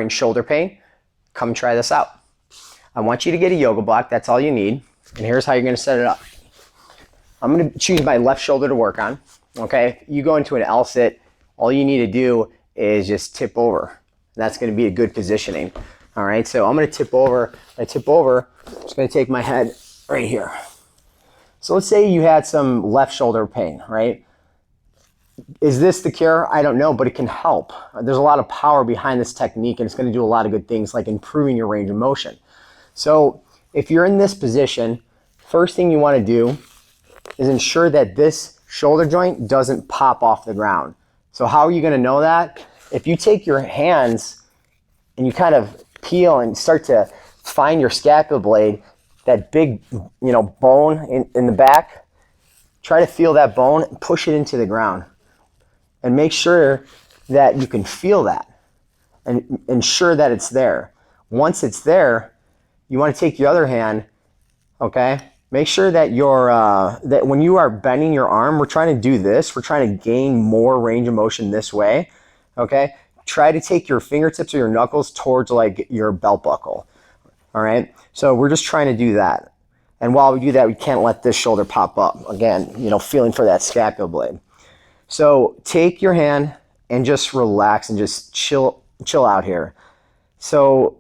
in shoulder pain, come try this out. I want you to get a yoga block. That's all you need. And here's how you're going to set it up. I'm going to choose my left shoulder to work on. Okay, you go into an L-sit, all you need to do is just tip over. That's going to be a good positioning. All right, so I'm going to tip over. I tip over, I'm just going to take my head right here. So let's say you had some left shoulder pain, right? Is this the cure? I don't know, but it can help. There's a lot of power behind this technique, and it's going to do a lot of good things like improving your range of motion. So if you're in this position, first thing you want to do is ensure that this shoulder joint doesn't pop off the ground. So how are you going to know that? If you take your hands and you kind of peel and start to find your scapula blade, that big, bone in the back, try to feel that bone and push it into the ground. And make sure that you can feel that and ensure that it's there. Once it's there, you want to take your other hand, okay? Make sure that that when you are bending your arm, we're trying to do this. We're trying to gain more range of motion this way, okay? Try to take your fingertips or your knuckles towards like your belt buckle, all right? So we're just trying to do that. And while we do that, we can't let this shoulder pop up. Again, feeling for that scapula blade. So take your hand and just relax and just chill out here. So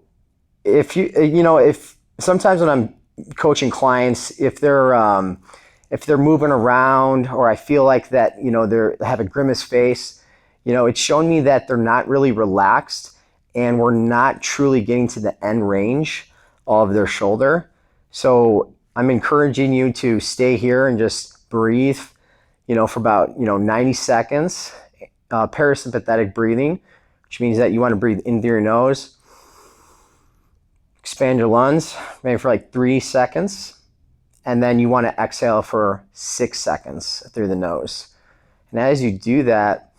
if if sometimes when I'm coaching clients, if they're moving around, or I feel like that, they have a grimace face, it's showing me that they're not really relaxed and we're not truly getting to the end range of their shoulder. So I'm encouraging you to stay here and just breathe, for about, 90 seconds, parasympathetic breathing, which means that you want to breathe in through your nose, expand your lungs, maybe for like 3 seconds, and then you want to exhale for 6 seconds through the nose. And as you do that,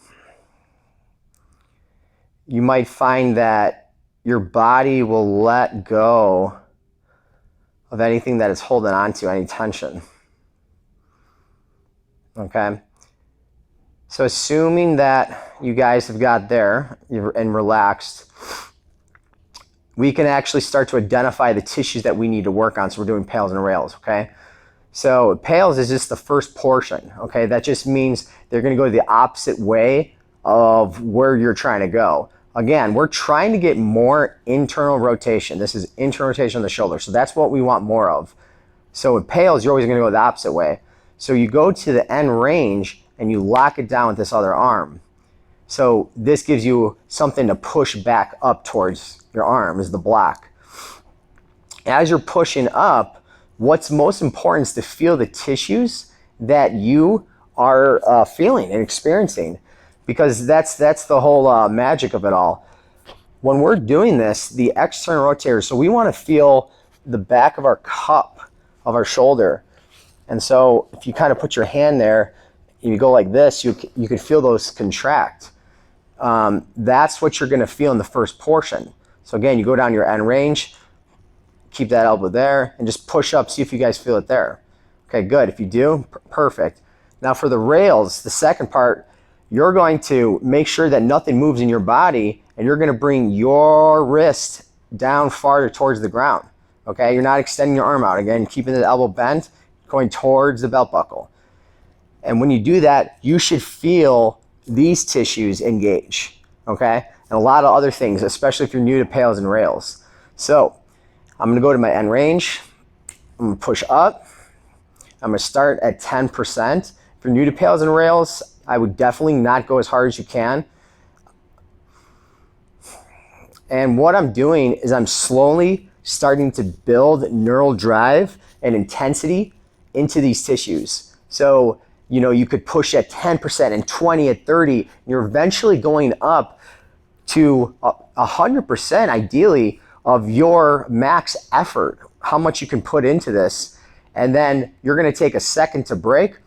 you might find that your body will let go of anything that is holding on to, any tension. Okay? So assuming that you guys have got there and relaxed, we can actually start to identify the tissues that we need to work on. So we're doing PAILS and rails, okay? So PAILS is just the first portion, okay? That just means they're gonna go the opposite way of where you're trying to go. Again, we're trying to get more internal rotation. This is internal rotation on the shoulder. So that's what we want more of. So with PAILS, you're always gonna go the opposite way. So you go to the end range and you lock it down with this other arm. So this gives you something to push back up towards your arm, is the block. As you're pushing up, what's most important is to feel the tissues that you are feeling and experiencing, because that's the whole magic of it all. When we're doing this, the external rotators, so we want to feel the back of our cup of our shoulder. And so if you kind of put your hand there, you go like this, you can feel those contract. That's what you're going to feel in the first portion. So again, you go down your end range, keep that elbow there, and just push up, see if you guys feel it there. Okay, good. If you do, perfect. Now for the rails, the second part, you're going to make sure that nothing moves in your body, and you're going to bring your wrist down farther towards the ground. Okay, you're not extending your arm out. Again, keeping the elbow bent, going towards the belt buckle. And when you do that, you should feel these tissues engage, okay? And a lot of other things, especially if you're new to PAILS and rails. So I'm gonna go to my end range. I'm gonna push up. I'm gonna start at 10%. If you're new to PAILS and rails, I would definitely not go as hard as you can. And what I'm doing is I'm slowly starting to build neural drive and intensity into these tissues. So, you could push at 10% and 20 at 30. And you're eventually going up to 100% ideally of your max effort, how much you can put into this. And then you're gonna take a second to break.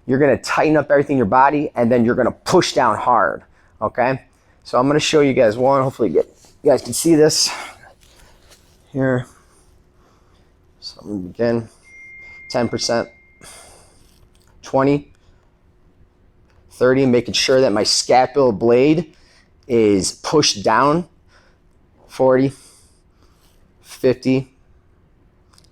You're gonna tighten up everything in your body, and then you're gonna push down hard, okay? So I'm gonna show you guys one. Hopefully you guys can see this here. So I'm gonna begin, 10%, 20, 30, making sure that my scapular blade is pushed down 40, 50,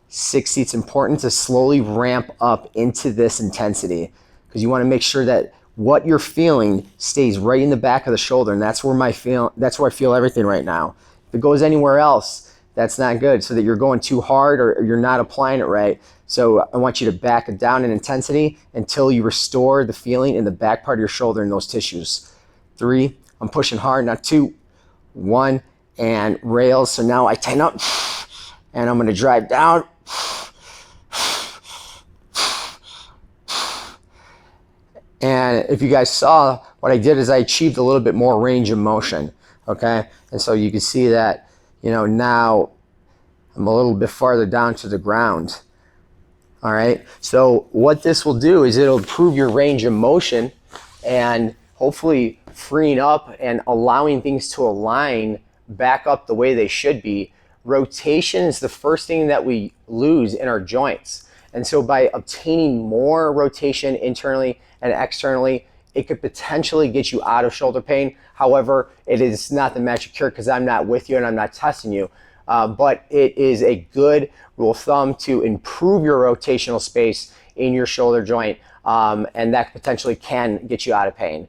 60. It's important to slowly ramp up into this intensity because you want to make sure that what you're feeling stays right in the back of the shoulder, and that's where I feel everything right now. If it goes anywhere else, that's not good, so that you're going too hard or you're not applying it right. So I want you to back it down in intensity until you restore the feeling in the back part of your shoulder and those tissues. 3, I'm pushing hard, now 2, 1, and rails. So now I tighten up, and I'm gonna drive down. And if you guys saw, what I did is I achieved a little bit more range of motion, okay? And so you can see that, now I'm a little bit farther down to the ground, all right? So what this will do is it'll improve your range of motion and hopefully freeing up and allowing things to align back up the way they should be. Rotation is the first thing that we lose in our joints. And so by obtaining more rotation internally and externally, it could potentially get you out of shoulder pain. However, it is not the magic cure because I'm not with you and I'm not testing you. But it is a good rule of thumb to improve your rotational space in your shoulder joint, and that potentially can get you out of pain.